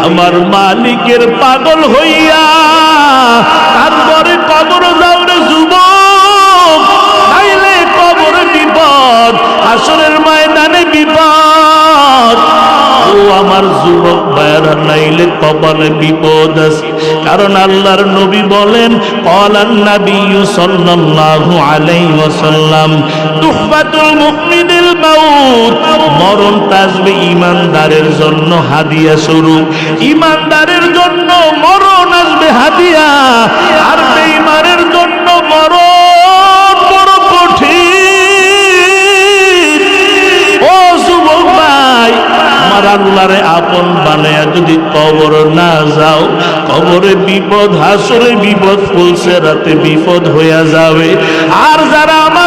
আমার মালিকের পাগল হইয়া তারপরে কবর যাও রে যুবক, তাইলে কবর বিপদ, হাসরের ময়দানে বিপদ। ও আমার যুবক ভাইরা, নাইলে কবরে বিপদ আছে। কারণ আল্লাহর নবী বলেন, ক্বালান নাবিয়্যু সাল্লাল্লাহু আলাইহি ওয়াসাল্লাম, তুহফাতুল মুমিনিল মাউত, মরণ আসবে ঈমানদারের জন্য হাদিয়া স্বরূপ। ঈমানদারের জন্য মরণ আসবে হাদিয়া, আর বেঈমানের জন্য মরণ বড় কঠিন। ও যুবক ভাই, আমার আল্লাহরে আপন বানায়া যদি কবর না যাও, কবরে বিপদ, হাসরে বিপদ, ফুলসেরাতে বিপদ হইয়া যাবে। আর যারা আমার